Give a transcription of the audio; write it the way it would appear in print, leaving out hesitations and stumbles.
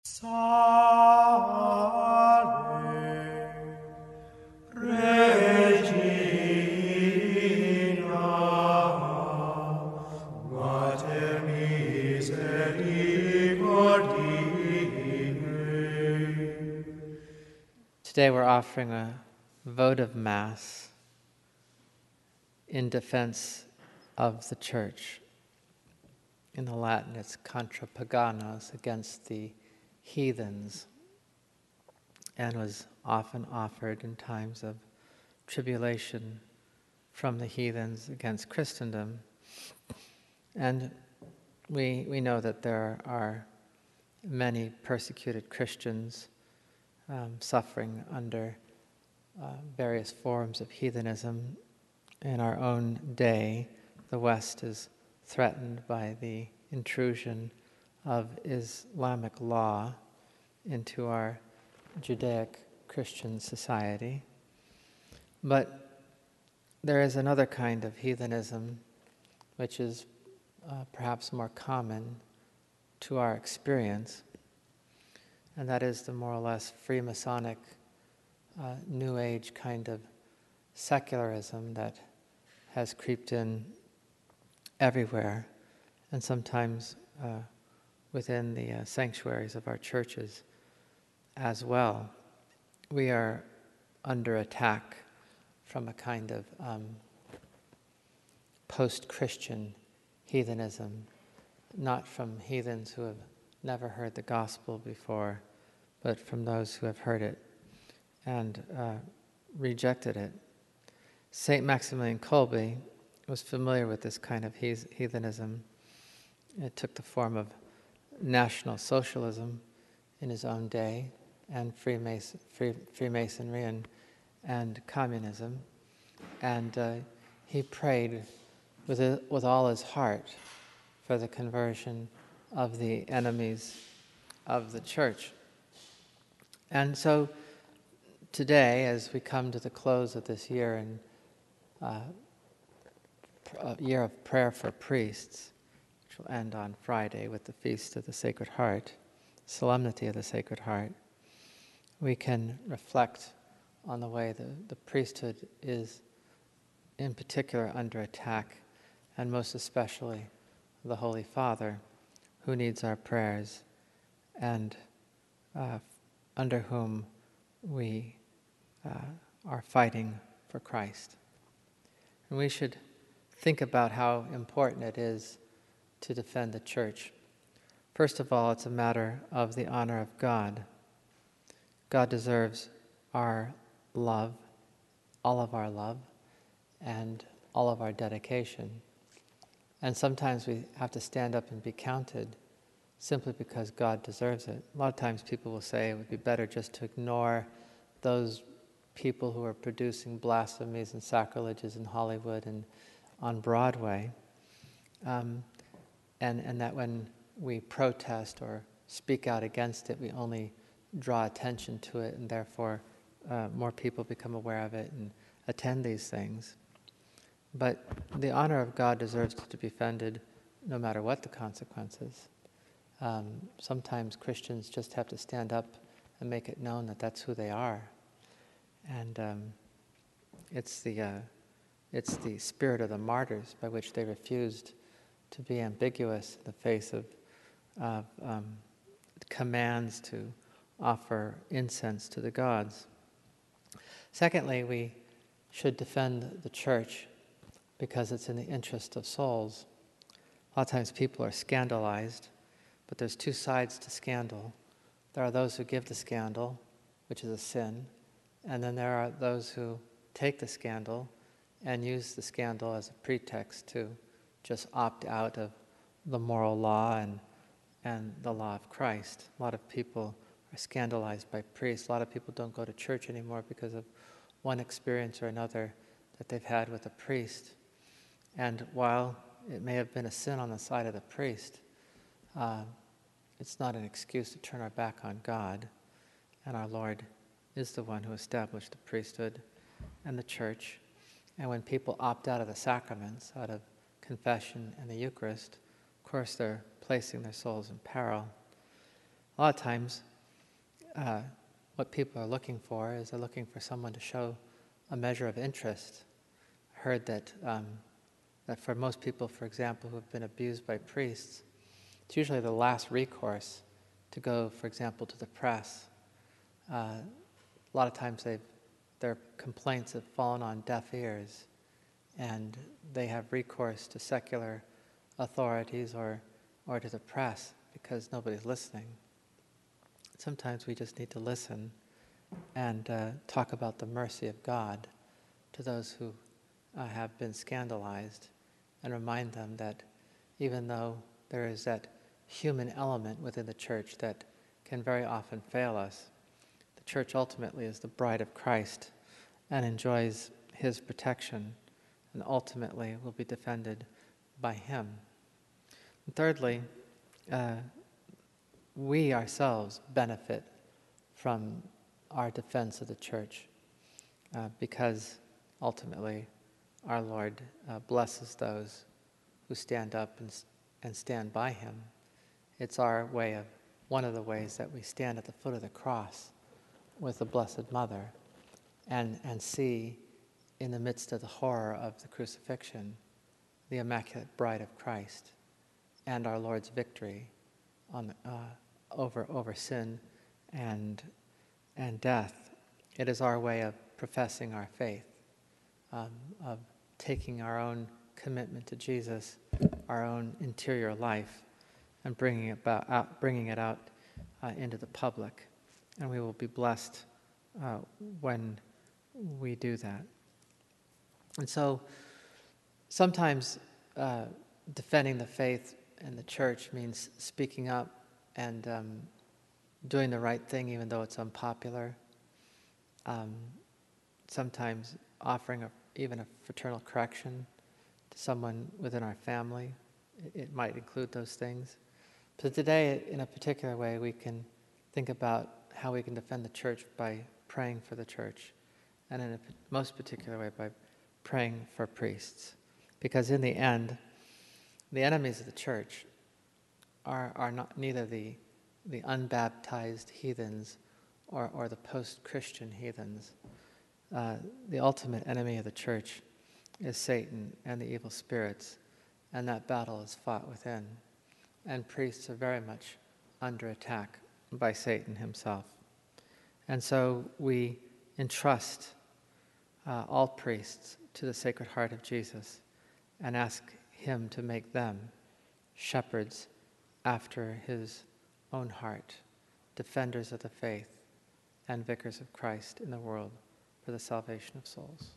Salve, Regina, Mater misericordiae. Today we're offering a votive Mass in defense of the Church. In the Latin, it's contra paganos, against the heathens, and was often offered in times of tribulation from the heathens against Christendom. And we know that there are many persecuted Christians suffering under various forms of heathenism. In our own day, the West is threatened by the intrusion of Islamic law into our Judaic Christian society. But there is another kind of heathenism which is perhaps more common to our experience, and that is the more or less Freemasonic, New Age kind of secularism that has creeped in everywhere, and sometimes within the sanctuaries of our churches as well. We are under attack from a kind of post-Christian heathenism, not from heathens who have never heard the gospel before, but from those who have heard it and rejected it. St. Maximilian Kolbe was familiar with this kind of heathenism. It took the form of National Socialism in his own day, and Freemasonry and communism. And he prayed with all his heart for the conversion of the enemies of the Church. And so today, as we come to the close of this year, and a year of prayer for priests, which will end on Friday with the Feast of the Sacred Heart, Solemnity of the Sacred Heart, we can reflect on the way the priesthood is in particular under attack, and most especially the Holy Father, who needs our prayers and under whom we are fighting for Christ. And we should think about how important it is to defend the Church. First of all, it's a matter of the honor of God. God deserves our love, all of our love, and all of our dedication. And sometimes we have to stand up and be counted simply because God deserves it. A lot of times people will say it would be better just to ignore those people who are producing blasphemies and sacrileges in Hollywood and on Broadway, and that when we protest or speak out against it, we only draw attention to it, and therefore more people become aware of it and attend these things. But the honor of God deserves to be defended no matter what the consequences. Sometimes Christians just have to stand up and make it known that that's who they are. And it's the spirit of the martyrs by which they refused to be ambiguous in the face of commands to offer incense to the gods. Secondly, we should defend the Church because it's in the interest of souls. A lot of times people are scandalized, but there's two sides to scandal. There are those who give the scandal, which is a sin, and then there are those who take the scandal and use the scandal as a pretext to just opt out of the moral law and the law of Christ. A lot of people are scandalized by priests. A lot of people don't go to church anymore because of one experience or another that they've had with a priest. And while it may have been a sin on the side of the priest, it's not an excuse to turn our back on God. And our Lord is the one who established the priesthood and the Church. And when people opt out of the sacraments, out of confession and the Eucharist, of course they're placing their souls in peril. A a lot of times what people are looking for is they're looking for someone to show a measure of interest. I heard that for most people, for example, who have been abused by priests, it's usually the last recourse to go, for example, to the press. A lot of times their complaints have fallen on deaf ears, and they have recourse to secular authorities or to the press because nobody's listening. Sometimes we just need to listen and talk about the mercy of God to those who have been scandalized, and remind them that even though there is that human element within the church that can very often fail us, the church ultimately is the bride of Christ and enjoys his protection, and ultimately will be defended by him. And thirdly, we ourselves benefit from our defense of the church because ultimately our Lord blesses those who stand up and stand by him. It's one of the ways that we stand at the foot of the cross with the Blessed Mother and see in the midst of the horror of the crucifixion the Immaculate Bride of Christ and our Lord's victory over sin and death. It is our way of professing our faith, of taking our own commitment to Jesus, our own interior life, and bringing it out into the public. And we will be blessed when we do that. And so sometimes defending the faith and the church means speaking up and doing the right thing even though it's unpopular. Sometimes offering even a fraternal correction to someone within our family. It might include those things. But today, in a particular way, we can think about how we can defend the church by praying for the church, and in a most particular way by praying for priests. Because in the end, the enemies of the church are neither the unbaptized heathens or the post-Christian heathens. The ultimate enemy of the church is Satan and the evil spirits, and that battle is fought within. And priests are very much under attack by Satan himself. And so we entrust all priests to the Sacred Heart of Jesus and ask him to make them shepherds after his own heart, defenders of the faith, and vicars of Christ in the world for the salvation of souls.